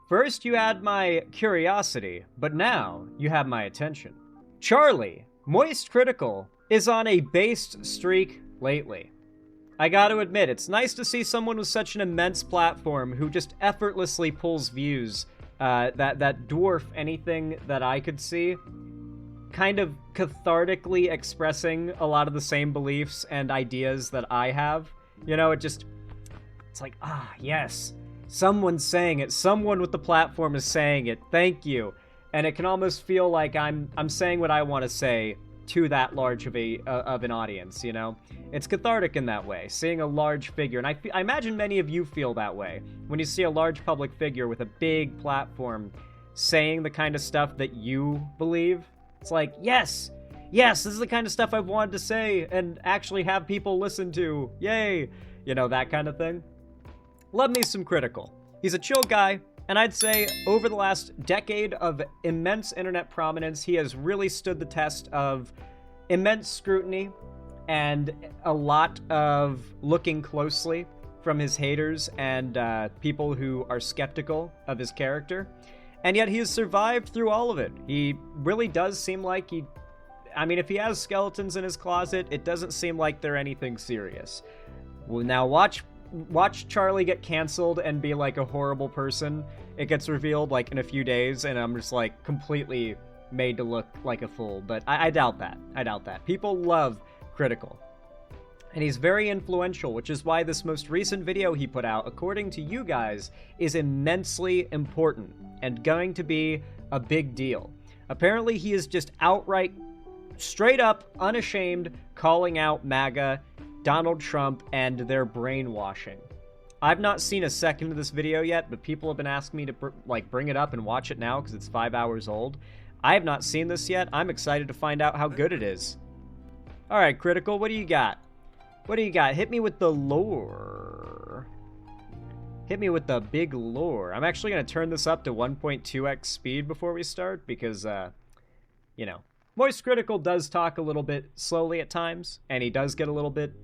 First you had my curiosity, but now you have my attention. Charlie, Moist Critical, is on a based streak lately. I gotta admit, it's nice to see someone with such an immense platform who just effortlessly pulls views that dwarf anything that I could see, kind of cathartically expressing a lot of the same beliefs and ideas that I have. You know, it's like, yes, someone's saying it, someone with the platform is saying it, thank you. And it can almost feel like I'm saying what I want to say to that large of an audience, you know? It's cathartic in that way, seeing a large figure, and I imagine many of you feel that way, when you see a large public figure with a big platform saying the kind of stuff that you believe. It's like, yes, this is the kind of stuff I've wanted to say and actually have people listen to, yay, you know, that kind of thing. Love me some Critikal. He's a chill guy, and I'd say over the last decade of immense internet prominence, he has really stood the test of immense scrutiny and a lot of looking closely from his haters and people who are skeptical of his character. And yet he has survived through all of it. He really does seem like if he has skeletons in his closet, it doesn't seem like they're anything serious. Well, now watch Charlie get canceled and be like a horrible person. It gets revealed like in a few days, and I'm just like completely made to look like a fool. But I doubt that. People love Critikal. And he's very influential, which is why this most recent video he put out, according to you guys, is immensely important and going to be a big deal. Apparently he is just outright, straight up, unashamed, calling out MAGA, Donald Trump, and their brainwashing. I've not seen a second of this video yet, but people have been asking me to bring it up and watch it now because it's 5 hours old. I have not seen this yet. I'm excited to find out how good it is. Alright, Critikal, what do you got? What do you got? Hit me with the lore. Hit me with the big lore. I'm actually going to turn this up to 1.2x speed before we start because, you know, Moist Critikal does talk a little bit slowly at times, and he does get a little bit,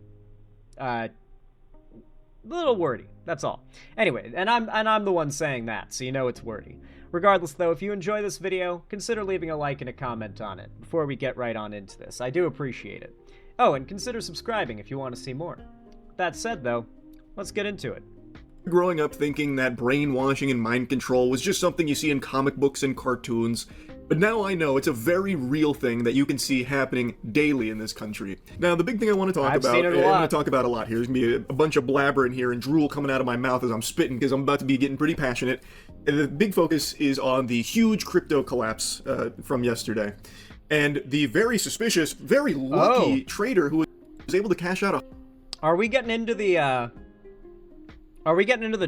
little wordy. That's all. Anyway, and I'm the one saying that, so you know it's wordy. Regardless, though, if you enjoy this video, consider leaving a like and a comment on it before we get right on into this. I do appreciate it. Oh, and consider subscribing if you want to see more. That said, though, let's get into it. Growing up thinking that brainwashing and mind control was just something you see in comic books and cartoons, but now I know it's a very real thing that you can see happening daily in this country. Now, the big thing I want to talk about, and I'm going to talk about a lot here, there's going to be a bunch of blabber in here and drool coming out of my mouth as I'm spitting because I'm about to be getting pretty passionate. And the big focus is on the huge crypto collapse from yesterday. And the very suspicious, very lucky trader who was able to cash out Are we getting into the,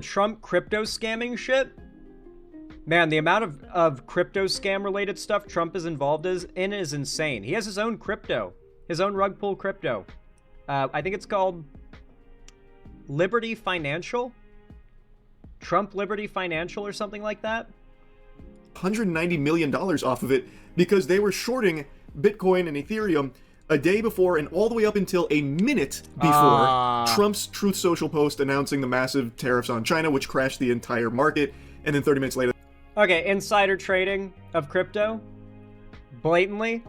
Trump crypto scamming shit? Man, the amount of crypto scam related stuff Trump is involved in is insane. He has his own crypto, his own rug pull crypto. I think it's called Liberty Financial? Trump Liberty Financial or something like that? $190 million off of it because they were shorting Bitcoin and Ethereum a day before and all the way up until a minute before Trump's Truth Social post announcing the massive tariffs on China, which crashed the entire market, and then 30 minutes later. Okay, insider trading of crypto? Blatantly?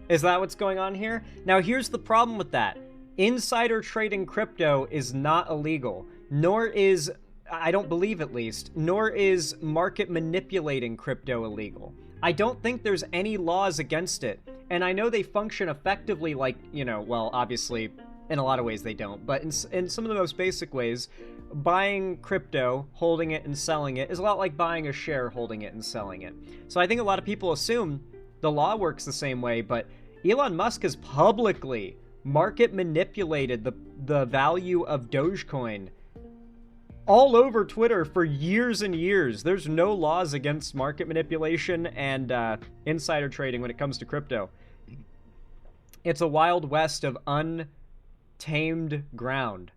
Is that what's going on here? Now, here's the problem with that. Insider trading crypto is not illegal, nor is, I don't believe at least, nor is market manipulating crypto illegal. I don't think there's any laws against it. And I know they function effectively like, you know, well, obviously, in a lot of ways they don't, but in some of the most basic ways, buying crypto, holding it, and selling it is a lot like buying a share, holding it, and selling it. So I think a lot of people assume the law works the same way, but Elon Musk has publicly market manipulated the value of Dogecoin all over Twitter for years and years. There's no laws against market manipulation and insider trading when it comes to crypto. It's a wild west of untamed ground.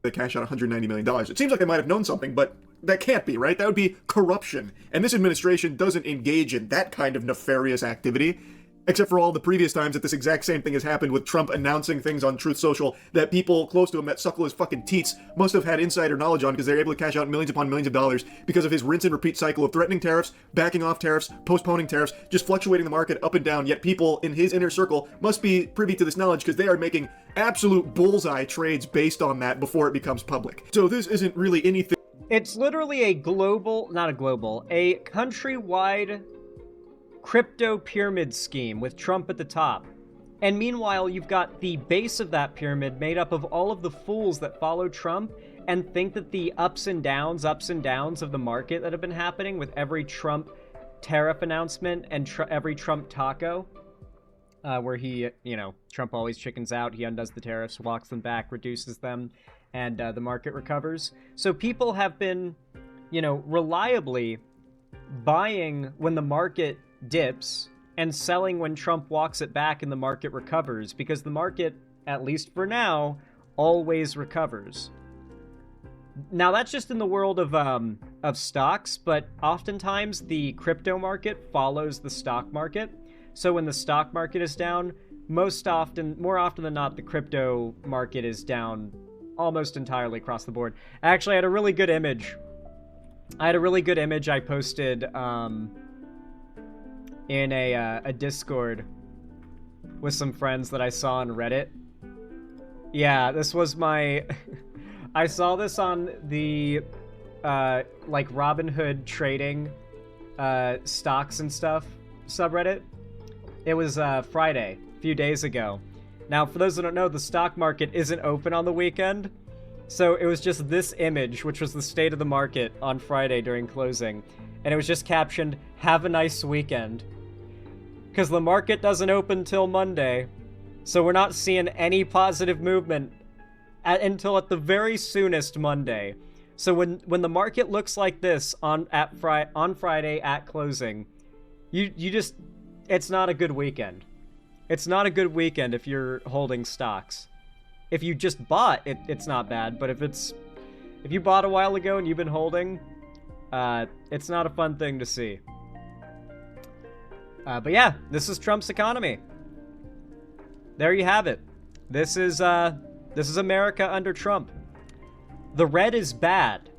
They cash out $190 million. It seems like they might have known something, but that can't be, right? That would be corruption. And this administration doesn't engage in that kind of nefarious activity. Except for all the previous times that this exact same thing has happened with Trump announcing things on Truth Social that people close to him that suckle his fucking teats must have had insider knowledge on because they're able to cash out millions upon millions of dollars because of his rinse and repeat cycle of threatening tariffs, backing off tariffs, postponing tariffs, just fluctuating the market up and down, yet people in his inner circle must be privy to this knowledge because they are making absolute bullseye trades based on that before it becomes public. So this isn't really anything. It's literally a countrywide crypto pyramid scheme with Trump at the top. And meanwhile, you've got the base of that pyramid made up of all of the fools that follow Trump and think that the ups and downs of the market that have been happening with every Trump tariff announcement and every Trump taco, where he, Trump always chickens out, he undoes the tariffs, walks them back, reduces them, and the market recovers. So people have been, reliably buying when the market dips and selling when Trump walks it back and the market recovers, because the market, at least for now, always recovers. Now that's just in the world of stocks, but oftentimes the crypto market follows the stock market. So when the stock market is down, more often than not, the crypto market is down almost entirely across the board. Actually, I had a really good image I posted in a Discord with some friends that I saw on Reddit. Yeah, this was my... I saw this on the, Robinhood trading, stocks and stuff subreddit. It was, Friday, a few days ago. Now, for those who don't know, the stock market isn't open on the weekend. So it was just this image, which was the state of the market on Friday during closing. And it was just captioned, "Have a nice weekend." Because the market doesn't open till Monday. So we're not seeing any positive movement until at the very soonest Monday. So when the market looks like this on Friday at closing, you just, it's not a good weekend. It's not a good weekend if you're holding stocks. If you just bought, it's not bad, but if you bought a while ago and you've been holding, it's not a fun thing to see. But yeah, this is Trump's economy. There you have it. This is America under Trump. The red is bad.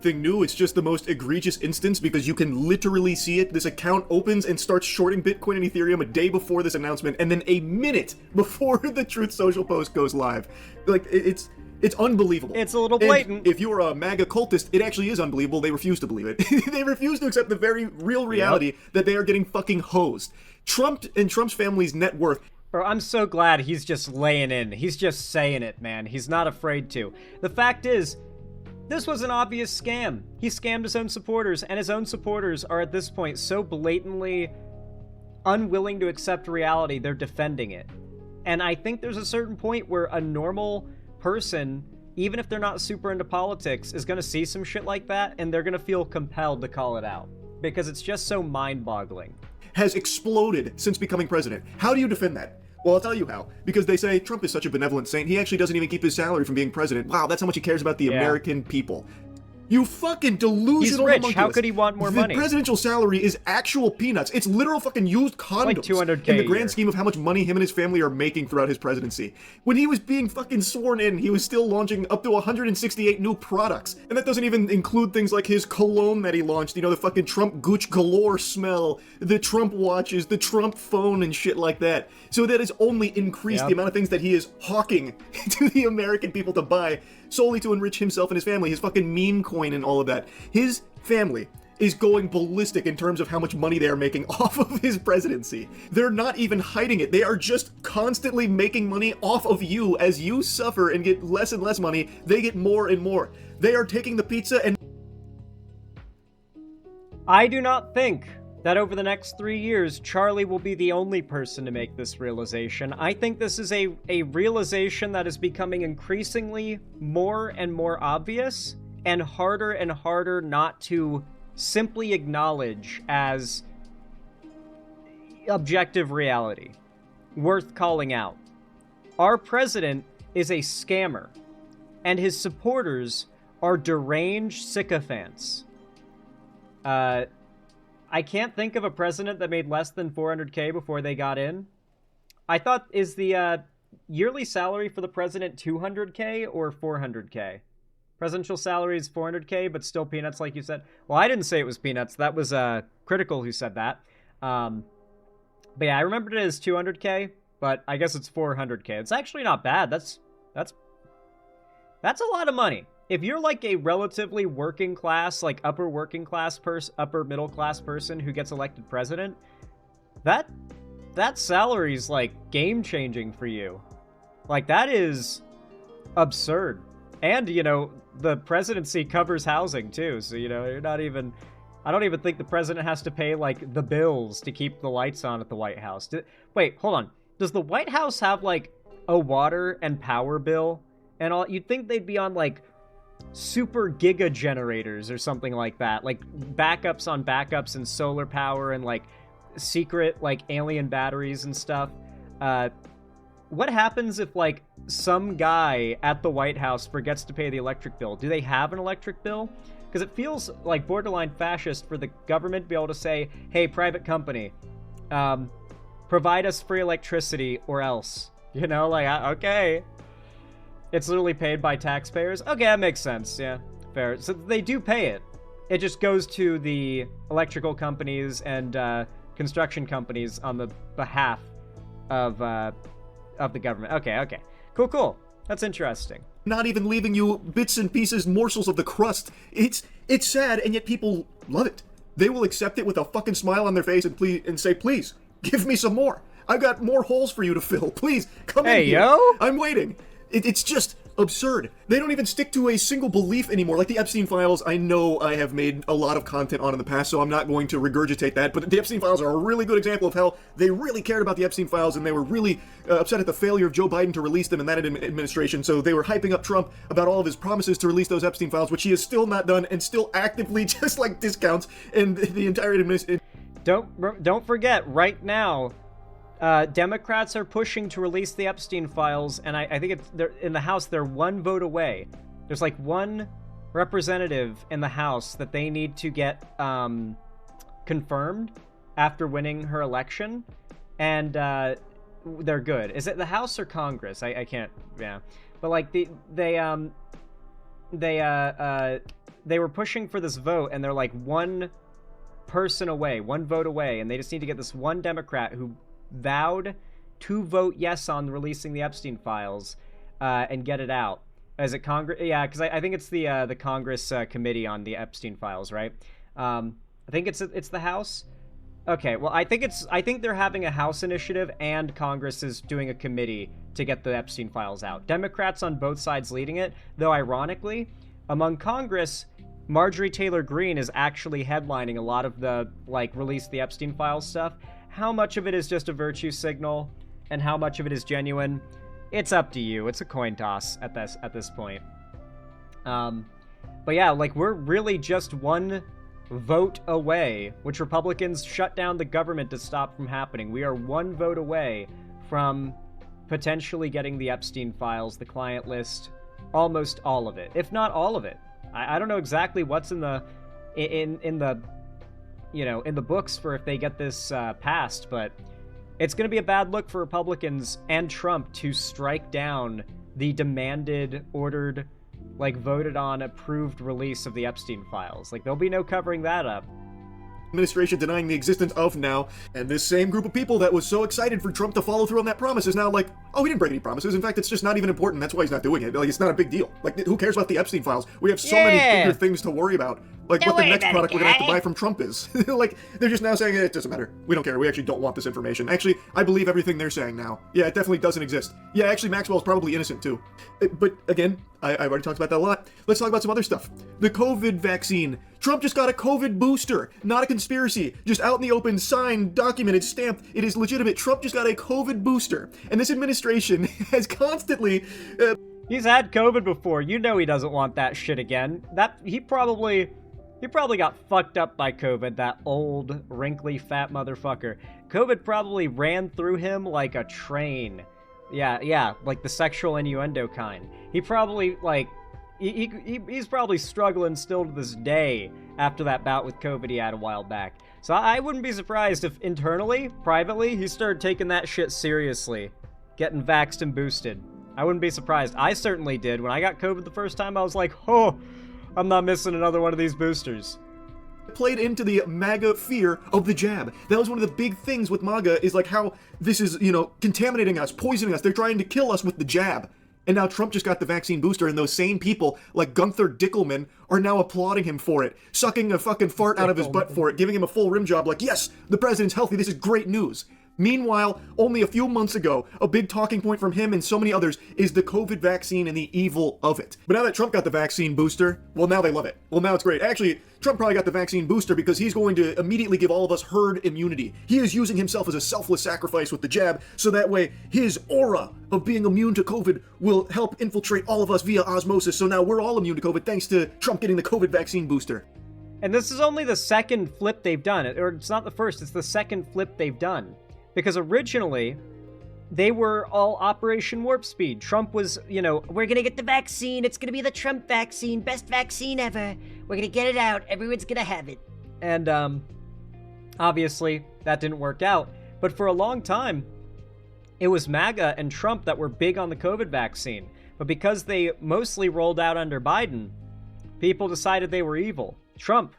Thing new, it's just the most egregious instance because you can literally see it. This account opens and starts shorting Bitcoin and Ethereum a day before this announcement, and then a minute before the Truth Social post goes live. Like, it's unbelievable. It's a little blatant. And if you're a MAGA cultist, it actually is unbelievable. They refuse to believe it. They refuse to accept the very real reality that they are getting fucking hosed. Trump and Trump's family's net worth. Bro, I'm so glad he's just laying in. He's just saying it, man. He's not afraid to. The fact is, this was an obvious scam. He scammed his own supporters, and his own supporters are at this point so blatantly unwilling to accept reality, they're defending it. And I think there's a certain point where a normal person, even if they're not super into politics, is going to see some shit like that, and they're going to feel compelled to call it out. Because it's just so mind-boggling. Has exploded since becoming president. How do you defend that? Well, I'll tell you how. Because they say Trump is such a benevolent saint, he actually doesn't even keep his salary from being president. Wow, that's how much he cares about the American people. You fucking delusional He's rich. homunculus. How could he want more money? The presidential salary is actual peanuts. It's literal fucking used condoms. Like $200K in the grand scheme of how much money him and his family are making throughout his presidency. When he was being fucking sworn in, he was still launching up to 168 new products. And that doesn't even include things like his cologne that he launched, the fucking Trump Gooch galore smell, the Trump watches, the Trump phone and shit like that. So that has only increased the amount of things that he is hawking to the American people to buy solely to enrich himself and his family, his fucking meme coin and all of that. His family is going ballistic in terms of how much money they are making off of his presidency. They're not even hiding it. They are just constantly making money off of you. As you suffer and get less and less money, they get more and more. They are taking the pizza and... I do not think that over the next 3 years, Charlie will be the only person to make this realization. I think this is a realization that is becoming increasingly more and more obvious and harder not to simply acknowledge as objective reality, worth calling out. Our president is a scammer, and his supporters are deranged sycophants. I can't think of a president that made less than 400K before they got in. I thought, is the yearly salary for the president 200K or 400K? Presidential salary is 400K, but still peanuts, like you said. Well, I didn't say it was peanuts. That was Critikal who said that. But yeah, I remembered it as 200K, but I guess it's 400K. It's actually not bad. That's a lot of money. If you're like a relatively working class, like upper middle class person who gets elected president, that salary is like game changing for you. Like, that is absurd. And, you know, the presidency covers housing too. So, you know, I don't even think the president has to pay like the bills to keep the lights on at the White House. Wait, hold on. Does the White House have like a water and power bill and all? You'd think they'd be on like super giga generators or something like that, like backups on backups and solar power and like secret like alien batteries and stuff. What happens if like some guy at the White House forgets to pay the electric bill? Do they have an electric bill? Because it feels like borderline fascist for the government to be able to say, hey, private company, provide us free electricity or else, you know, like, okay. It's literally paid by taxpayers. Okay, that makes sense. Yeah, fair. So they do pay it. It just goes to the electrical companies and construction companies on the behalf of the government. Okay. Cool. That's interesting. Not even leaving you bits and pieces, morsels of the crust. It's sad, and yet people love it. They will accept it with a fucking smile on their face and say, please, give me some more. I've got more holes for you to fill. Please, come in here. Hey, yo! I'm waiting. It's just absurd. They don't even stick to a single belief anymore. Like the Epstein files, I know I have made a lot of content on in the past, so I'm not going to regurgitate that, but the Epstein files are a really good example of how they really cared about the Epstein files, and they were really upset at the failure of Joe Biden to release them in that administration, so they were hyping up Trump about all of his promises to release those Epstein files, which he has still not done, and still actively just like discounts, and the entire administration... Don't forget, right now, Democrats are pushing to release the Epstein files, and I think they're in the House. They're one vote away. There's like one representative in the House that they need to get confirmed after winning her election, and they're good. Is it the House or Congress? I can't. Yeah, but like they were pushing for this vote, and they're like one person away, one vote away, and they just need to get this one Democrat who vowed to vote yes on releasing the Epstein files and get it out. Is it Congress? Yeah, because I think it's the Congress committee on the Epstein files, right? I think it's the House. Okay, well, I think they're having a House initiative and Congress is doing a committee to get the Epstein files out. Democrats on both sides leading it, though ironically, among Congress, Marjorie Taylor Greene is actually headlining a lot of the like release the Epstein files stuff. How much of it is just a virtue signal and how much of it is genuine, it's up to you. It's a coin toss at this point. But yeah, like we're really just one vote away, which Republicans shut down the government to stop from happening. We are one vote away from potentially getting the Epstein files, the client list, almost all of it, if not all of it. I don't know exactly what's in the in the books for if they get this passed, but it's going to be a bad look for Republicans and Trump to strike down the demanded, ordered, like voted on, approved release of the Epstein files. Like, there'll be no covering that up. Administration denying the existence of now, and this same group of people that was so excited for Trump to follow through on that promise is now like, oh, he didn't break any promises. In fact, it's just not even important. That's why he's not doing it. Like, it's not a big deal. Like, who cares about the Epstein files? We have so many bigger things to worry about. Like, what the next product we're gonna have to buy from Trump is. Like, they're just now saying, it doesn't matter. We don't care. We actually don't want this information. Actually, I believe everything they're saying now. Yeah, it definitely doesn't exist. Yeah, actually, Maxwell's probably innocent, too. But, again, I've already talked about that a lot. Let's talk about some other stuff. The COVID vaccine. Trump just got a COVID booster. Not a conspiracy. Just out in the open, signed, documented, stamped. It is legitimate. Trump just got a COVID booster. And this administration has constantly... He's had COVID before. You know he doesn't want that shit again. He probably got fucked up by COVID, that old, wrinkly, fat motherfucker. COVID probably ran through him like a train. Yeah, like the sexual innuendo kind. He probably, like, he's probably struggling still to this day after that bout with COVID he had a while back. So I wouldn't be surprised if internally, privately, he started taking that shit seriously, getting vaxxed and boosted. I wouldn't be surprised. I certainly did. When I got COVID the first time, I was like, oh, I'm not missing another one of these boosters. Played into the MAGA fear of the jab. That was one of the big things with MAGA, is like how this is, contaminating us, poisoning us. They're trying to kill us with the jab. And now Trump just got the vaccine booster, and those same people, like Gunther Dickelman, are now applauding him for it, sucking a fucking fart out of his butt for it, giving him a full rim job, like, yes, the president's healthy, this is great news. Meanwhile, only a few months ago, a big talking point from him and so many others is the COVID vaccine and the evil of it. But now that Trump got the vaccine booster, well, now they love it. Well, now it's great. Actually, Trump probably got the vaccine booster because he's going to immediately give all of us herd immunity. He is using himself as a selfless sacrifice with the jab, so that way his aura of being immune to COVID will help infiltrate all of us via osmosis. So now we're all immune to COVID thanks to Trump getting the COVID vaccine booster. And this is only the second flip they've done. Or it's not the first, it's the second flip they've done. Because originally, they were all Operation Warp Speed. Trump was, we're gonna get the vaccine, it's gonna be the Trump vaccine, best vaccine ever. We're gonna get it out, everyone's gonna have it. And, obviously, that didn't work out. But for a long time, it was MAGA and Trump that were big on the COVID vaccine. But because they mostly rolled out under Biden, people decided they were evil. Trump,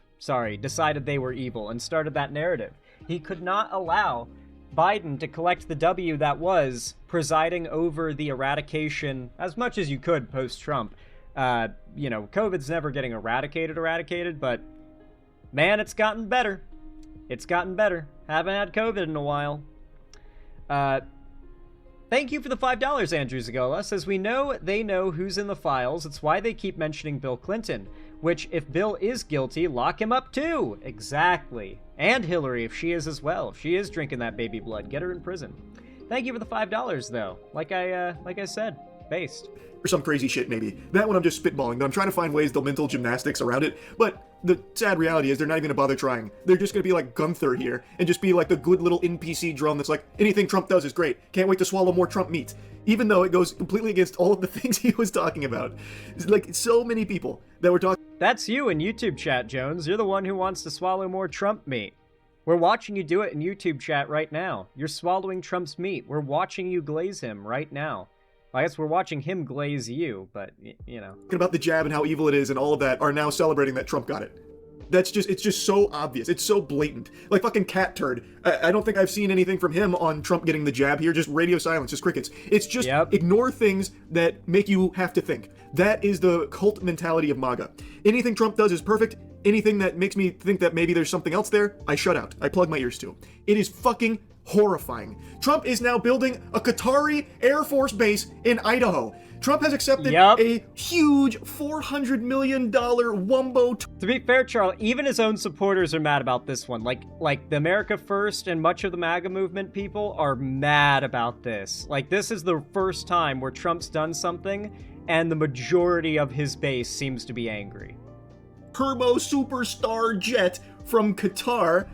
decided they were evil and started that narrative. He could not allow Biden to collect the W that was presiding over the eradication, as much as you could post-Trump. COVID's never getting eradicated, but man, it's gotten better. It's gotten better. Haven't had COVID in a while. Thank you for the $5, Andrew Zagola. Says, we know they know who's in the files. It's why they keep mentioning Bill Clinton. Which, if Bill is guilty, lock him up too. Exactly. And Hillary, if she is as well. If she is drinking that baby blood, get her in prison. Thank you for the $5, though. Like I said, based. Or some crazy shit, maybe. That one I'm just spitballing, but I'm trying to find ways to mental gymnastics around it. But the sad reality is they're not even gonna bother trying. They're just gonna be like Gunther here, and just be like the good little NPC drone that's like, anything Trump does is great. Can't wait to swallow more Trump meat. Even though it goes completely against all of the things he was talking about. It's like, so many people that were talking. That's you in YouTube chat, Jones. You're the one who wants to swallow more Trump meat. We're watching you do it in YouTube chat right now. You're swallowing Trump's meat. We're watching you glaze him right now. I guess we're watching him glaze you, but, About the jab and how evil it is and all of that are now celebrating that Trump got it. It's just so obvious. It's so blatant. Like fucking cat turd. I don't think I've seen anything from him on Trump getting the jab here. Just radio silence, just crickets. It's just ignore things that make you have to think. That is the cult mentality of MAGA. Anything Trump does is perfect. Anything that makes me think that maybe there's something else there, I shut out. I plug my ears to. It is fucking horrifying. Trump is now building a Qatari Air Force base in Idaho. Trump has accepted a huge $400 million wumbo. To be fair, Charles, even his own supporters are mad about this one. Like the America First and much of the MAGA movement people are mad about this. Like, this is the first time where Trump's done something and the majority of his base seems to be angry. Turbo superstar jet from Qatar.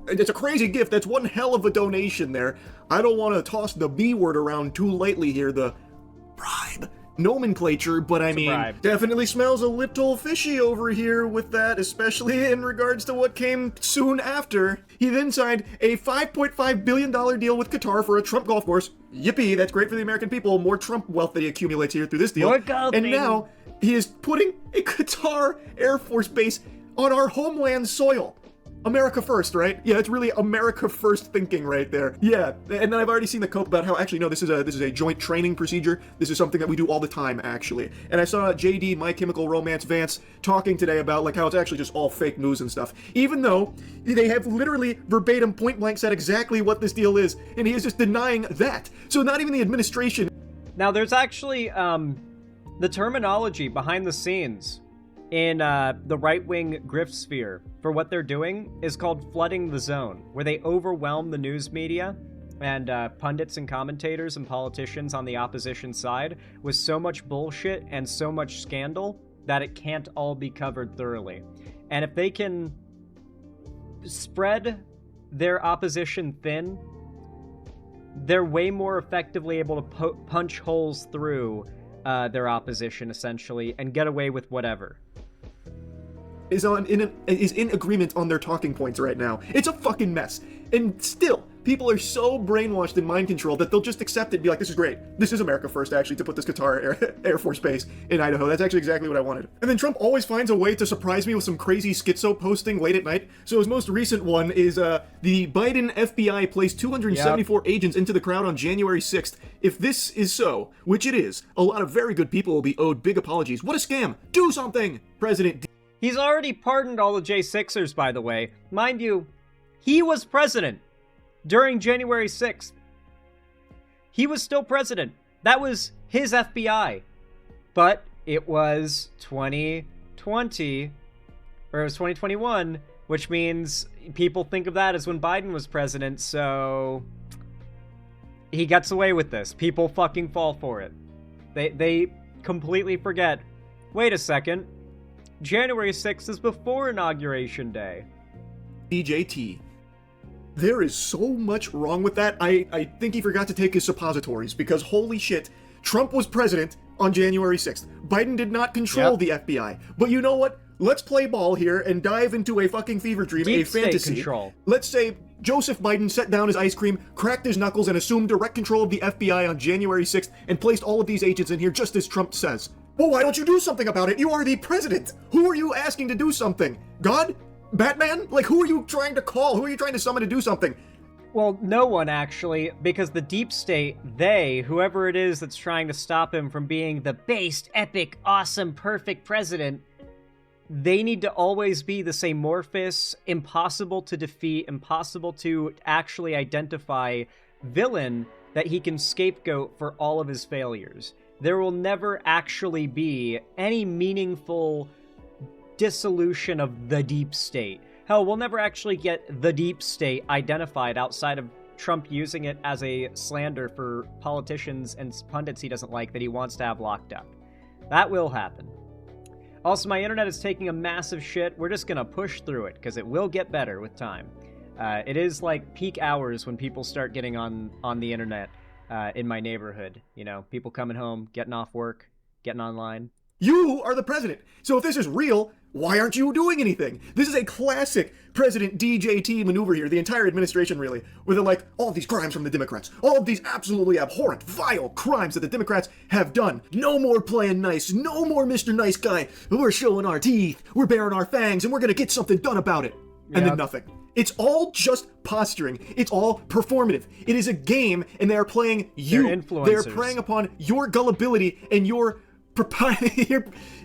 It's a crazy gift. That's one hell of a donation there. I don't want to toss the B word around too lightly here, the bribe nomenclature, but I mean, definitely smells a little fishy over here with that, especially in regards to what came soon after. He then signed a $5.5 billion deal with Qatar for a Trump golf course. Yippee, that's great for the American people. More Trump wealth that he accumulates here through this deal. And now he is putting a Qatar Air Force base on our homeland soil. America first, right? Yeah, it's really America first thinking right there. Yeah, and then I've already seen the cope about how, actually, no, this is a joint training procedure. This is something that we do all the time, actually. And I saw JD, My Chemical Romance Vance, talking today about like how it's actually just all fake news and stuff. Even though they have literally verbatim point blank said exactly what this deal is, and he is just denying that. So not even the administration. Now, there's actually the terminology behind the scenes in the right-wing grift sphere for what they're doing is called flooding the zone, where they overwhelm the news media and pundits and commentators and politicians on the opposition side with so much bullshit and so much scandal that it can't all be covered thoroughly. And if they can spread their opposition thin, they're way more effectively able to punch holes through their opposition, essentially, and get away with whatever. Is in agreement on their talking points right now. It's a fucking mess. And still, people are so brainwashed and mind controlled that they'll just accept it and be like, this is great. This is America first, actually, to put this Qatar Air Force Base in Idaho. That's actually exactly what I wanted. And then Trump always finds a way to surprise me with some crazy schizo posting late at night. So his most recent one is the Biden FBI placed 274 agents into the crowd on January 6th. If this is so, which it is, a lot of very good people will be owed big apologies. What a scam! Do something, President D. He's already pardoned all the J6ers, by the way. Mind you, he was president during January 6th. He was still president. That was his FBI. But it was 2020, or it was 2021, which means people think of that as when Biden was president, so he gets away with this. People fucking fall for it. They completely forget. Wait a second. January 6th is before Inauguration Day. DJT. There is so much wrong with that. I think he forgot to take his suppositories, because holy shit, Trump was president on January 6th. Biden did not control the FBI. But you know what? Let's play ball here and dive into a fucking fever dream, Deep a fantasy. state control. Let's say Joseph Biden set down his ice cream, cracked his knuckles, and assumed direct control of the FBI on January 6th and placed all of these agents in here just as Trump says. Well, why don't you do something about it? You are the president. Who are you asking to do something? God? Batman? Like, who are you trying to call? Who are you trying to summon to do something? Well, no one, actually, because the deep state, whoever it is that's trying to stop him from being the based, epic, awesome, perfect president, they need to always be this amorphous, impossible to defeat, impossible to actually identify villain that he can scapegoat for all of his failures. There will never actually be any meaningful dissolution of the deep state. Hell, we'll never actually get the deep state identified outside of Trump using it as a slander for politicians and pundits he doesn't like that he wants to have locked up. That will happen. Also, my internet is taking a massive shit. We're just gonna push through it, because it will get better with time. It is like peak hours when people start getting on the internet. In my neighborhood, you know, people coming home, getting off work, getting online. You are the president. So if this is real, why aren't you doing anything? This is a classic President DJT maneuver here, the entire administration really, where they're like, all of these crimes from the Democrats, all of these absolutely abhorrent, vile crimes that the Democrats have done. No more playing nice, no more Mr. Nice Guy. We're showing our teeth, we're baring our fangs, and we're gonna get something done about it. And then nothing. It's all just posturing. It's all performative. It is a game, and they are playing you. They're influencers. They're preying upon your gullibility and your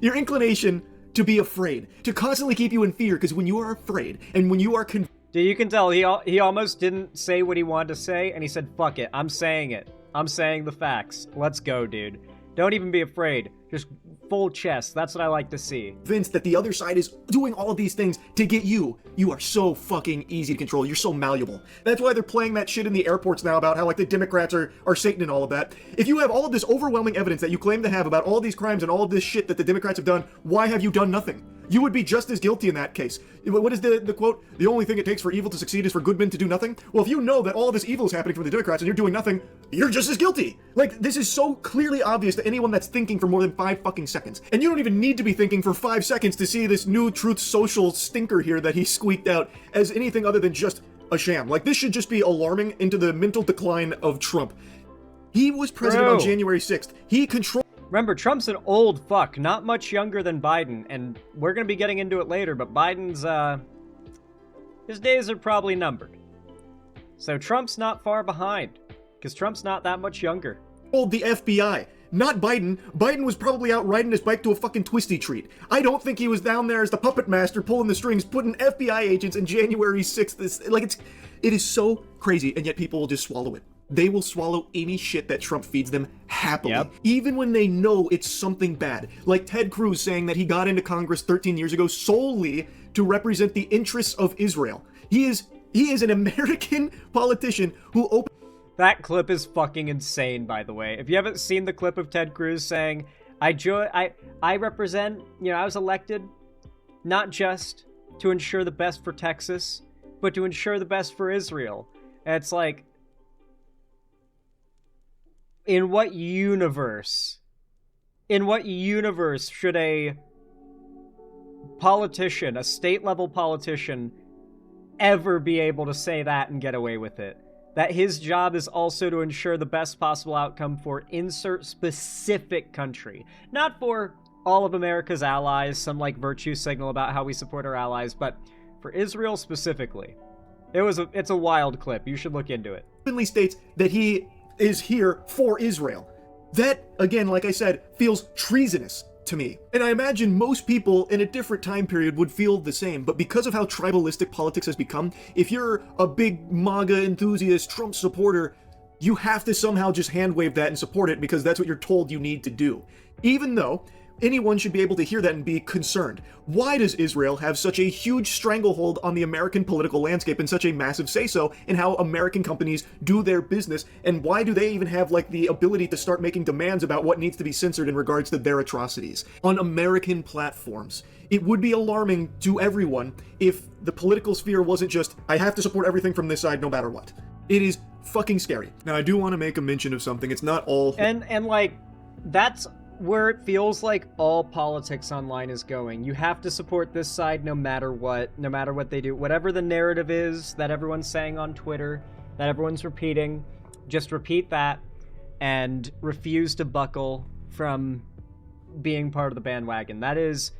inclination to be afraid, to constantly keep you in fear, because when you are afraid, and when you are Dude, you can tell he almost didn't say what he wanted to say, and he said, fuck it, I'm saying it. I'm saying the facts. Let's go, dude. Don't even be afraid. Just full chest. That's what I like to see. Vince, that the other side is doing all of these things to get you. You are so fucking easy to control. You're so malleable. That's why they're playing that shit in the airports now about how, like, the Democrats are Satan and all of that. If you have all of this overwhelming evidence that you claim to have about all these crimes and all of this shit that the Democrats have done, why have you done nothing? You would be just as guilty in that case. What is the quote? The only thing it takes for evil to succeed is for good men to do nothing? Well, if you know that all of this evil is happening from the Democrats and you're doing nothing, you're just as guilty. Like, this is so clearly obvious to anyone that's thinking for more than 5 fucking seconds. And you don't even need to be thinking for 5 seconds to see this new Truth Social stinker here that he squeaked out as anything other than just a sham. Like, this should just be alarming into the mental decline of Trump. He was president on January 6th. He controlled... Remember, Trump's an old fuck, not much younger than Biden, and we're going to be getting into it later, but Biden's, his days are probably numbered. So Trump's not far behind, because Trump's not that much younger. The FBI, not Biden. Biden was probably out riding his bike to a fucking twisty treat. I don't think he was down there as the puppet master pulling the strings, putting FBI agents in January 6th. It is so crazy, and yet people will just swallow it. They will swallow any shit that Trump feeds them happily, even when they know it's something bad. Like Ted Cruz saying that he got into Congress 13 years ago solely to represent the interests of Israel. He is an American politician who opened... That clip is fucking insane, by the way. If you haven't seen the clip of Ted Cruz saying, I represent, I was elected not just to ensure the best for Texas, but to ensure the best for Israel. And it's like, in what universe In what universe should a politician, a state-level politician, ever be able to say that and get away with it? That his job is also to ensure the best possible outcome for insert specific country. Not for all of America's allies, some like virtue signal about how we support our allies, but for Israel specifically. It's a wild clip. You should look into it. Openly states that he is here for Israel. That, again, like I said, feels treasonous to me. And I imagine most people in a different time period would feel the same, but because of how tribalistic politics has become, if you're a big MAGA enthusiast, Trump supporter, you have to somehow just hand wave that and support it because that's what you're told you need to do. Even though anyone should be able to hear that and be concerned. Why does Israel have such a huge stranglehold on the American political landscape and such a massive say-so in how American companies do their business? And why do they even have like the ability to start making demands about what needs to be censored in regards to their atrocities on American platforms? It would be alarming to everyone if the political sphere wasn't just, I have to support everything from this side no matter what. It is fucking scary. Now I do want to make a mention of something. It's not all... And like, that's where it feels like all politics online is going. You have to support this side no matter what they do. Whatever the narrative is that everyone's saying on Twitter, that everyone's repeating, just repeat that and refuse to buckle from being part of the bandwagon. That is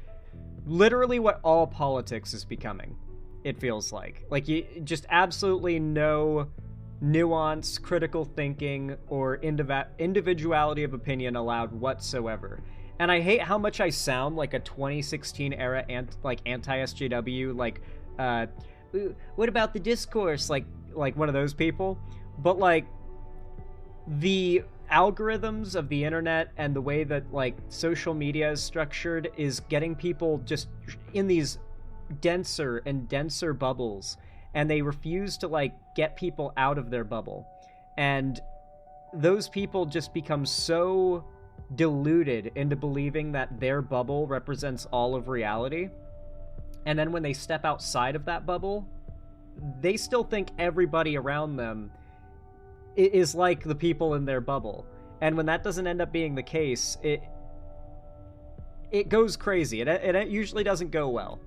literally what all politics is becoming, it feels like. Like, you just absolutely no nuance, critical thinking, or individuality of opinion allowed whatsoever. And I hate how much I sound like a 2016 era anti-SJW, like, what about the discourse? Like one of those people. But like, the algorithms of the internet and the way that like social media is structured is getting people just in these denser and denser bubbles, and they refuse to like get people out of their bubble. And those people just become so deluded into believing that their bubble represents all of reality. And then when they step outside of that bubble, they still think everybody around them is like the people in their bubble. And when that doesn't end up being the case, it goes crazy. It usually doesn't go well.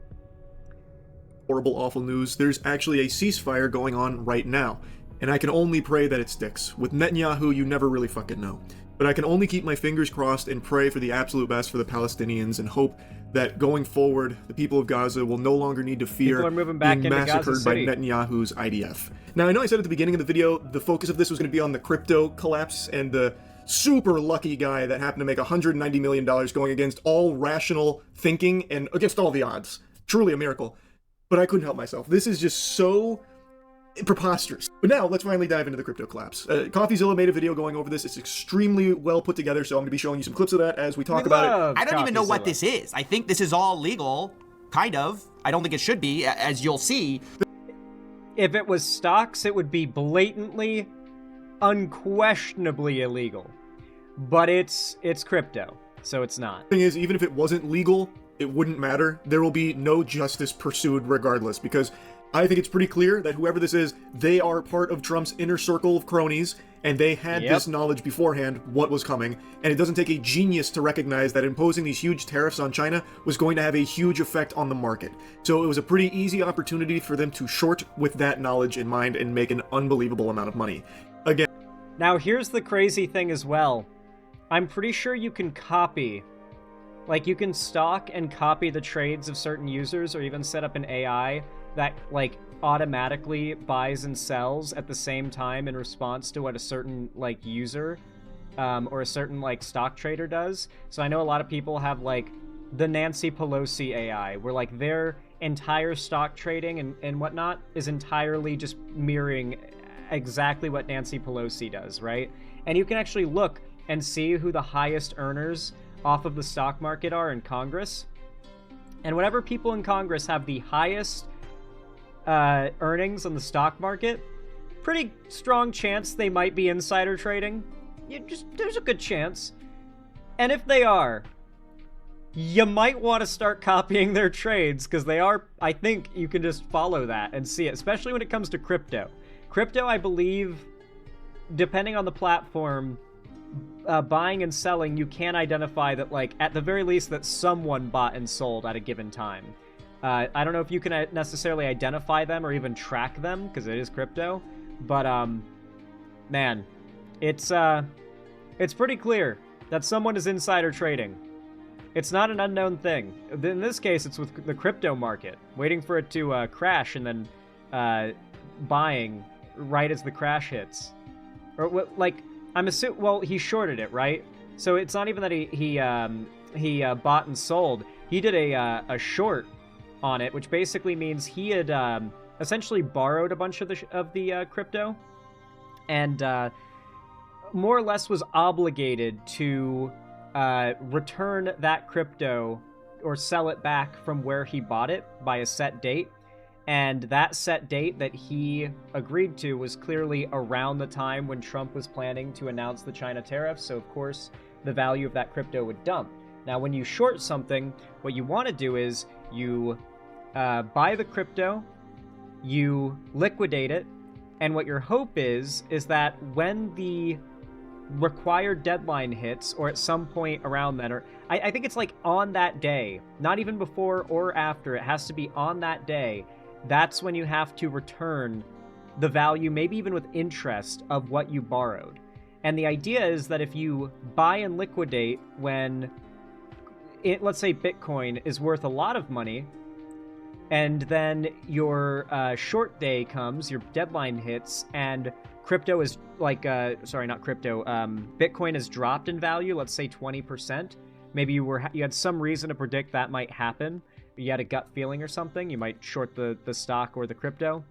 Horrible, awful news. There's actually a ceasefire going on right now, and I can only pray that it sticks. With Netanyahu, you never really fucking know. But I can only keep my fingers crossed and pray for the absolute best for the Palestinians and hope that going forward, the people of Gaza will no longer need to fear being massacred by Netanyahu's IDF. Now, I know I said at the beginning of the video, the focus of this was going to be on the crypto collapse and the super lucky guy that happened to make $190 million going against all rational thinking and against all the odds. Truly a miracle. But I couldn't help myself. This is just so preposterous. But now, let's finally dive into the crypto collapse. CoffeeZilla made a video going over this. It's extremely well put together, so I'm going to be showing you some clips of that as we talk about it. I don't even know what this is. I think this is all legal, kind of. I don't think it should be, as you'll see. If it was stocks, it would be blatantly, unquestionably illegal. But it's crypto, so it's not. The thing is, even if it wasn't legal, it wouldn't matter. There will be no justice pursued regardless, because I think it's pretty clear that whoever this is, they are part of Trump's inner circle of cronies, and they had this knowledge beforehand what was coming, and it doesn't take a genius to recognize that imposing these huge tariffs on China was going to have a huge effect on the market. So it was a pretty easy opportunity for them to short with that knowledge in mind and make an unbelievable amount of money. Again. Now here's the crazy thing as well. I'm pretty sure you can copy, like you can stalk and copy the trades of certain users, or even set up an AI that like automatically buys and sells at the same time in response to what a certain like user or a certain like stock trader does. So I know a lot of people have like the Nancy Pelosi AI, where like their entire stock trading and whatnot is entirely just mirroring exactly what Nancy Pelosi does, right? And you can actually look and see who the highest earners off of the stock market are in Congress. And whenever people in Congress have the highest earnings on the stock market, pretty strong chance they might be insider trading. There's a good chance. And if they are, you might want to start copying their trades, because they are, I think you can just follow that and see it, especially when it comes to crypto. Crypto, I believe, depending on the platform, buying and selling, you can identify that, like, at the very least, that someone bought and sold at a given time. I don't know if you can necessarily identify them or even track them, because it is crypto, but, man, it's pretty clear that someone is insider trading. It's not an unknown thing. In this case, it's with the crypto market, waiting for it to crash and then buying right as the crash hits. Or, like, I'm assuming, well, he shorted it, right? So it's not even that he bought and sold. He did a short on it, which basically means he had essentially borrowed a bunch of the crypto, and more or less was obligated to return that crypto or sell it back from where he bought it by a set date. And that set date that he agreed to was clearly around the time when Trump was planning to announce the China tariffs, so of course the value of that crypto would dump. Now, when you short something, what you want to do is you buy the crypto, you liquidate it, and what your hope is that when the required deadline hits, or at some point around then, or I think it's like on that day, not even before or after, it has to be on that day, that's when you have to return the value, maybe even with interest, of what you borrowed. And the idea is that if you buy and liquidate when, let's say Bitcoin is worth a lot of money, and then your short day comes, your deadline hits, and crypto is like, sorry, not crypto, Bitcoin has dropped in value, let's say 20%. Maybe you had some reason to predict that might happen. You had a gut feeling or something, you might short the stock or the crypto.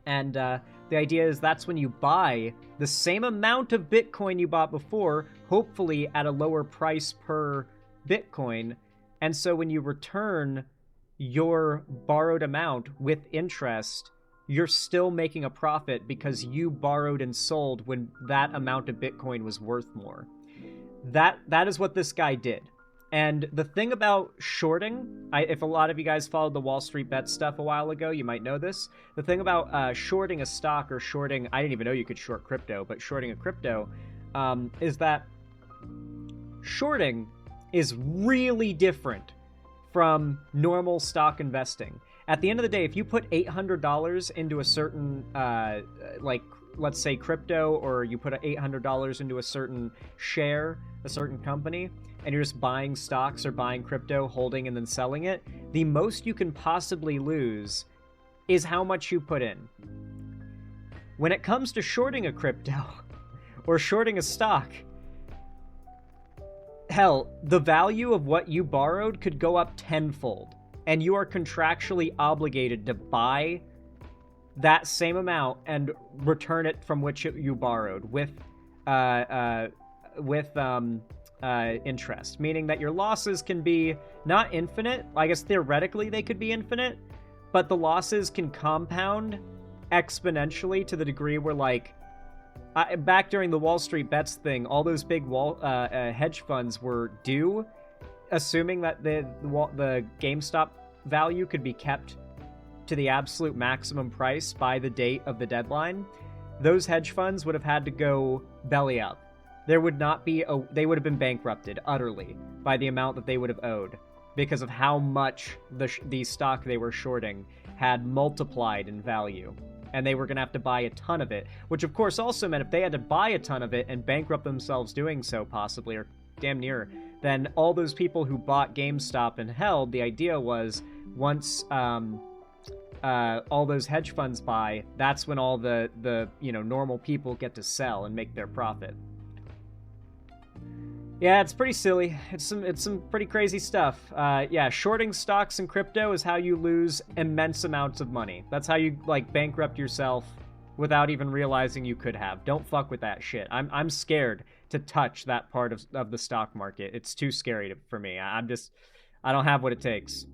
And the idea is that's when you buy the same amount of Bitcoin you bought before, hopefully at a lower price per Bitcoin. And so when you return your borrowed amount with interest, you're still making a profit because you borrowed and sold when that amount of Bitcoin was worth more. That is what this guy did. And the thing about shorting, if a lot of you guys followed the Wall Street Bet stuff a while ago, you might know this. The thing about shorting a stock or shorting, I didn't even know you could short crypto, but shorting a crypto, is that shorting is really different from normal stock investing. At the end of the day, if you put $800 into a certain, like, let's say crypto, or you put $800 into a certain share, a certain company, and you're just buying stocks or buying crypto, holding and then selling it, the most you can possibly lose is how much you put in. When it comes to shorting a crypto or shorting a stock, hell, the value of what you borrowed could go up tenfold, and you are contractually obligated to buy that same amount and return it from which you borrowed with interest, meaning that your losses can be not infinite. I guess theoretically they could be infinite, but the losses can compound exponentially to the degree where, like, back during the Wall Street Bets thing, all those big hedge funds were due, assuming that the GameStop value could be kept to the absolute maximum price by the date of the deadline. Those hedge funds would have had to go belly up. There would not be they would have been bankrupted utterly by the amount that they would have owed, because of how much the stock they were shorting had multiplied in value. And they were going to have to buy a ton of it, which of course also meant if they had to buy a ton of it and bankrupt themselves doing so, possibly, or damn near, then all those people who bought GameStop and held, the idea was once all those hedge funds buy, that's when all the normal people get to sell and make their profit. Yeah, it's pretty silly. It's some pretty crazy stuff. Yeah, shorting stocks and crypto is how you lose immense amounts of money. That's how you, like, bankrupt yourself without even realizing you could have. Don't fuck with that shit. I'm scared to touch that part of the stock market. It's too scary for me. I don't have what it takes.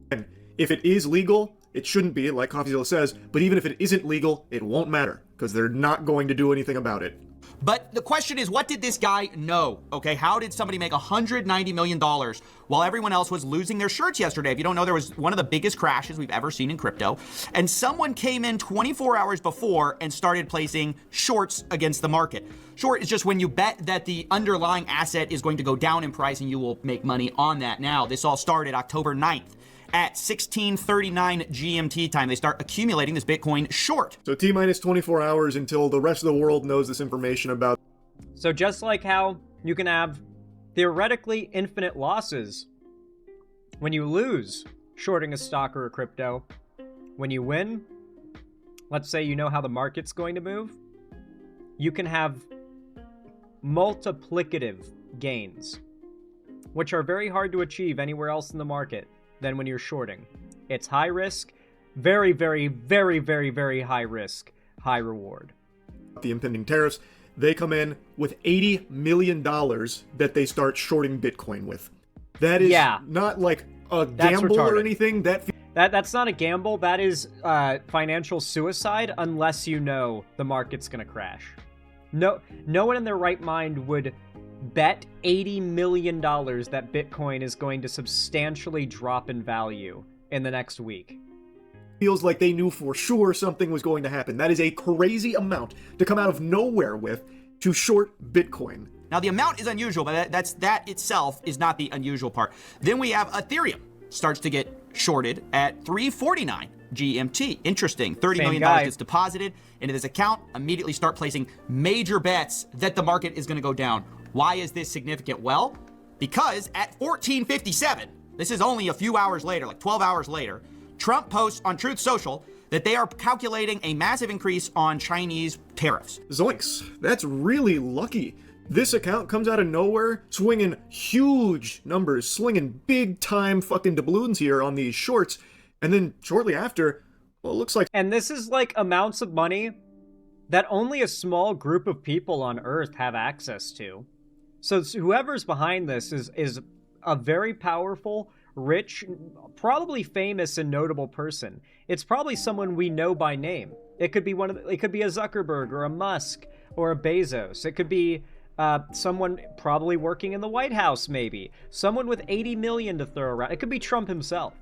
If it is legal, It shouldn't be, like CoffeeZilla says, but even if it isn't legal, it won't matter, because they're not going to do anything about it. But the question is, what did this guy know? Okay, how did somebody make $190 million while everyone else was losing their shirts yesterday? If you don't know, there was one of the biggest crashes we've ever seen in crypto. And someone came in 24 hours before and started placing shorts against the market. Short is just when you bet that the underlying asset is going to go down in price and you will make money on that. Now, this all started October 9th. At 16:39 GMT time, they start accumulating this Bitcoin short. So T-minus 24 hours until the rest of the world knows this information about. So just like how you can have theoretically infinite losses when you lose shorting a stock or a crypto, when you win, let's say you know how the market's going to move, you can have multiplicative gains, which are very hard to achieve anywhere else in the market than when you're shorting. It's high risk, very, very, very, very, very high risk, high reward. The impending tariffs, they come in with $80 million that they start shorting Bitcoin with. That is not like a gamble or anything. That's not a gamble. That is financial suicide unless you know the market's gonna crash. No one in their right mind would bet $80 million that Bitcoin is going to substantially drop in value in the next week. Feels like they knew for sure something was going to happen. That is a crazy amount to come out of nowhere with to short Bitcoin. Now, the amount is unusual, but that itself is not the unusual part. Then we have Ethereum starts to get shorted at 3:49 GMT. Interesting. $30 million gets deposited into this account. Immediately start placing major bets that the market is going to go down. Why is this significant? Well, because at 14:57, this is only a few hours later, like 12 hours later, Trump posts on Truth Social that they are calculating a massive increase on Chinese tariffs. Zoinks. That's really lucky. This account comes out of nowhere, swinging huge numbers, slinging big time fucking doubloons here on these shorts. And then shortly after, well, it looks like... And this is like amounts of money that only a small group of people on Earth have access to. So whoever's behind this is a very powerful, rich, probably famous and notable person. It's probably someone we know by name. It could be it could be a Zuckerberg or a Musk or a Bezos. It could be someone probably working in the White House, maybe. Someone with 80 million to throw around. It could be Trump himself.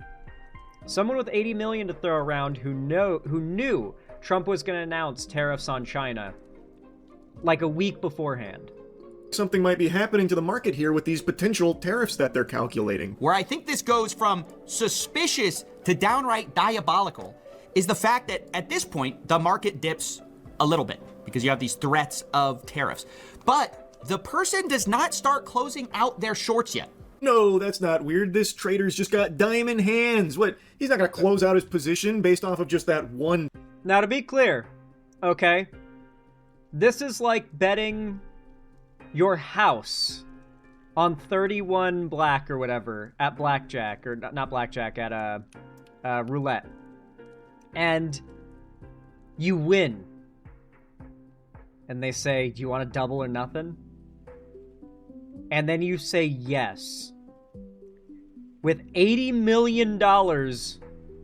Someone with 80 million to throw around who knew Trump was going to announce tariffs on China like a week beforehand. Something might be happening to the market here with these potential tariffs that they're calculating. Where I think this goes from suspicious to downright diabolical is the fact that at this point, the market dips a little bit because you have these threats of tariffs. But the person does not start closing out their shorts yet. No, that's not weird. This trader's just got diamond hands. What? He's not going to close out his position based off of just that one. Now, to be clear, okay, this is like betting your house on 31 black or whatever at blackjack, or not blackjack, at roulette. And you win. And they say, do you want to double or nothing? And then you say yes. With $80 million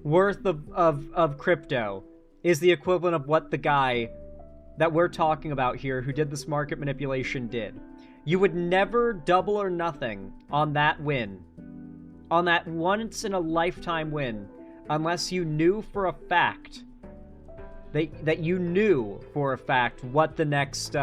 worth of crypto is the equivalent of what the guy that we're talking about here who did this market manipulation did. You would never double or nothing on that win, on that once in a lifetime win, unless you knew for a fact that you knew for a fact what the next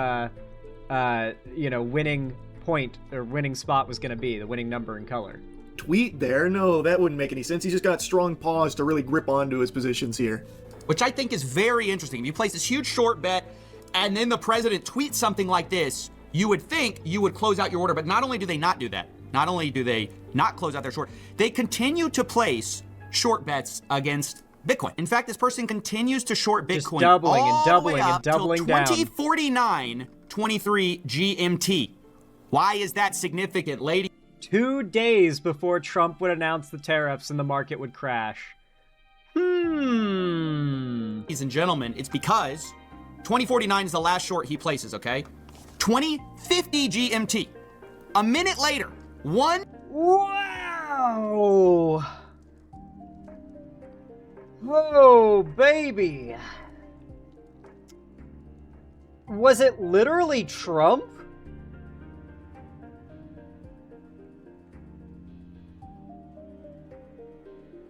winning point or winning spot was going to be, the winning number and color. Tweet there? No, that wouldn't make any sense. He's just got strong paws to really grip onto his positions here. Which I think is very interesting. If you place this huge short bet and then the president tweets something like this, you would think you would close out your order. But not only do they not do that, not only do they not close out their short, they continue to place short bets against Bitcoin. In fact, this person continues to short Bitcoin just doubling all and doubling the way up and doubling down. 2049-23 GMT. Why is that significant, lady? 2 days before Trump would announce the tariffs and the market would crash. Ladies and gentlemen, it's because 2049 is the last short he places, okay? 2050 GMT. A minute later, one... Wow! Oh, baby. Was it literally Trump?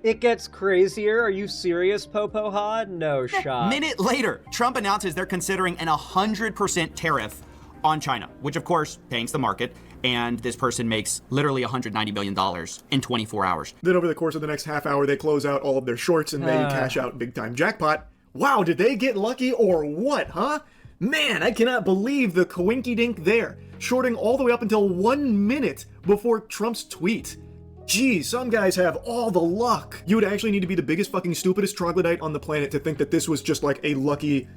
It gets crazier. Are you serious, Popo Hod? No shot. Minute later, Trump announces they're considering an 100% tariff on China, which of course tanks the market. And this person makes literally $190 billion in 24 hours. Then over the course of the next half hour, they close out all of their shorts and they cash out big time jackpot. Wow, did they get lucky or what, huh? Man, I cannot believe the coinky-dink there, shorting all the way up until 1 minute before Trump's tweet. Geez, some guys have all the luck. You would actually need to be the biggest fucking stupidest troglodyte on the planet to think that this was just like a lucky,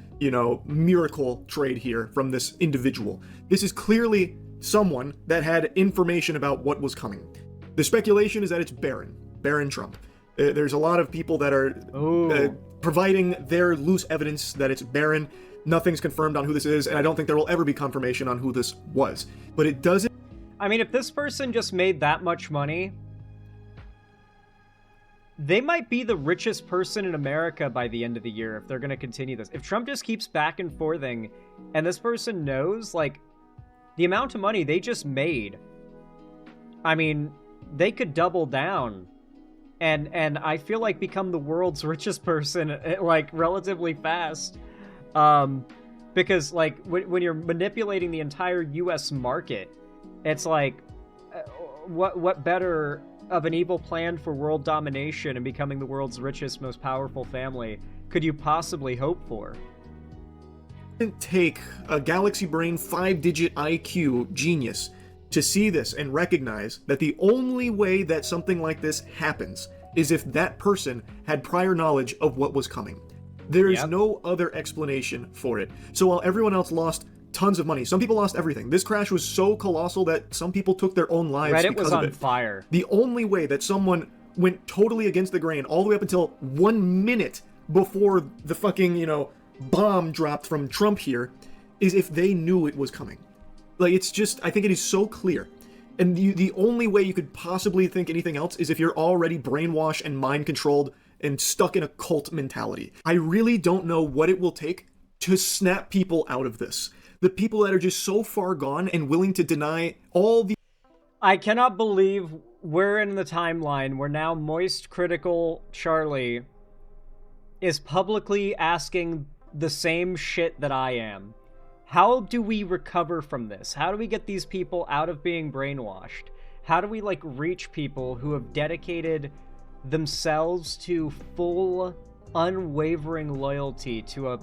miracle trade here from this individual. This is clearly someone that had information about what was coming. The speculation is that it's Barron Trump. There's a lot of people that are providing their loose evidence that it's Barron. Nothing's confirmed on who this is, and I don't think there will ever be confirmation on who this was. But it doesn't... I mean, if this person just made that much money, they might be the richest person in America by the end of the year if they're going to continue this. If Trump just keeps back and forthing, and this person knows, like, the amount of money they just made, I mean, they could double down and I feel like become the world's richest person, like, relatively fast. Because, like, when you're manipulating the entire U.S. market, it's like, what better of an evil plan for world domination and becoming the world's richest, most powerful family could you possibly hope for? Take a galaxy brain 5-digit IQ genius to see this and recognize that the only way that something like this happens is if that person had prior knowledge of what was coming. There is no other explanation for it. So while everyone else lost tons of money, some people lost everything. This crash was so colossal that some people took their own lives Reddit because was of on it. fire. The only way that someone went totally against the grain all the way up until 1 minute before the fucking, bomb dropped from Trump here is if they knew it was coming. Like, it's just, I think it is so clear. And the only way you could possibly think anything else is if you're already brainwashed and mind-controlled and stuck in a cult mentality. I really don't know what it will take to snap people out of this. The people that are just so far gone and willing to deny all the... I cannot believe we're in the timeline where now Moist Critical Charlie is publicly asking the same shit that I am. How do we recover from this? How do we get these people out of being brainwashed? How do we, like, reach people who have dedicated themselves to full, unwavering loyalty to a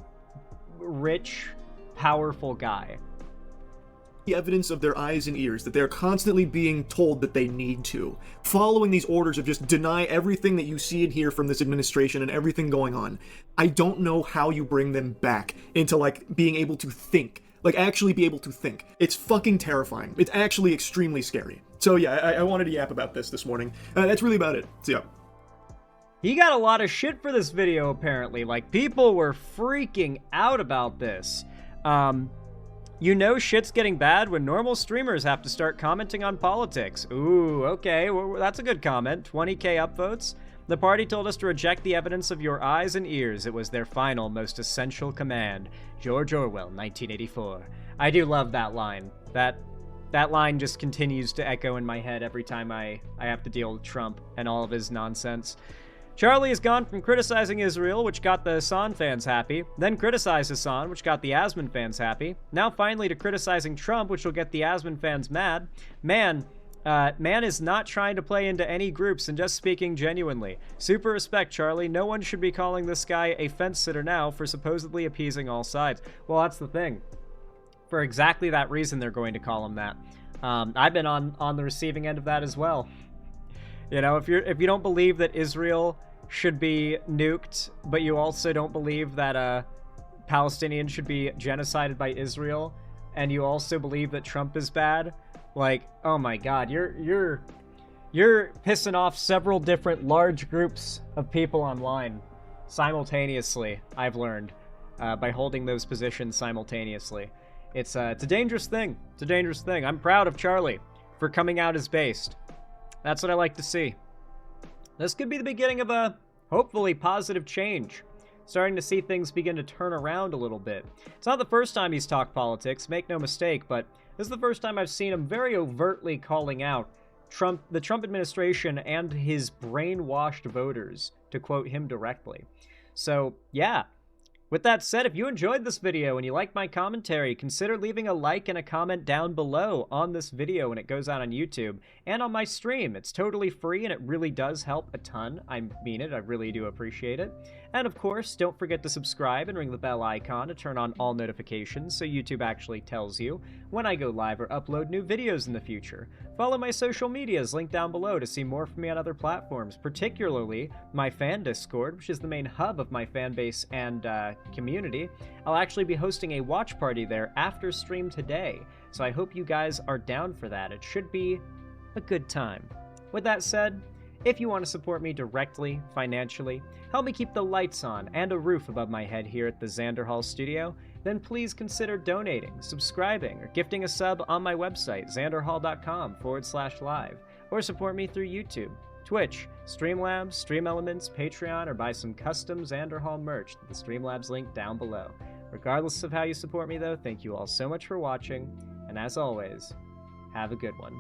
rich, powerful guy? The evidence of their eyes and ears, that they're constantly being told that they need to. Following these orders of just deny everything that you see and hear from this administration and everything going on. I don't know how you bring them back into, like, being able to think. Like, actually be able to think. It's fucking terrifying. It's actually extremely scary. So yeah, I wanted to yap about this morning. That's really about it. So yeah. He got a lot of shit for this video, apparently. Like, people were freaking out about this. Shit's getting bad when normal streamers have to start commenting on politics. Ooh, okay, well, that's a good comment. 20k upvotes. The party told us to reject the evidence of your eyes and ears. It was their final, most essential command. George Orwell, 1984. I do love that line. That line just continues to echo in my head every time I have to deal with Trump and all of his nonsense. Charlie has gone from criticizing Israel, which got the Hassan fans happy, then criticized Hassan, which got the Asman fans happy, now finally to criticizing Trump, which will get the Asman fans mad. Man is not trying to play into any groups and just speaking genuinely. Super respect, Charlie. No one should be calling this guy a fence sitter now for supposedly appeasing all sides. Well, that's the thing. For exactly that reason, they're going to call him that. I've been on the receiving end of that as well. If you don't believe that Israel should be nuked, but you also don't believe that Palestinians should be genocided by Israel, and you also believe that Trump is bad, like, oh my god, you're pissing off several different large groups of people online simultaneously, I've learned, by holding those positions simultaneously. It's a dangerous thing. It's a dangerous thing. I'm proud of Charlie for coming out as based. That's what I like to see. This could be the beginning of a hopefully positive change. Starting to see things begin to turn around a little bit. It's not the first time he's talked politics, make no mistake, but this is the first time I've seen him very overtly calling out the Trump administration and his brainwashed voters, to quote him directly. So, yeah. With that said, if you enjoyed this video and you like my commentary, consider leaving a like and a comment down below on this video when it goes out on YouTube and on my stream. It's totally free and it really does help a ton. I mean it, I really do appreciate it. And of course, don't forget to subscribe and ring the bell icon to turn on all notifications so YouTube actually tells you when I go live or upload new videos in the future. Follow my social medias linked down below to see more from me on other platforms, particularly my fan Discord, which is the main hub of my fan base and community. I'll actually be hosting a watch party there after stream today, so I hope you guys are down for that. It should be a good time. With that said, if you want to support me directly, financially, help me keep the lights on and a roof above my head here at the Xanderhal studio, then please consider donating, subscribing, or gifting a sub on my website, xanderhal.com/live, or support me through YouTube, Twitch, Streamlabs, Stream Elements, Patreon, or buy some custom Xanderhal merch at the Streamlabs link down below. Regardless of how you support me though, thank you all so much for watching, and as always, have a good one.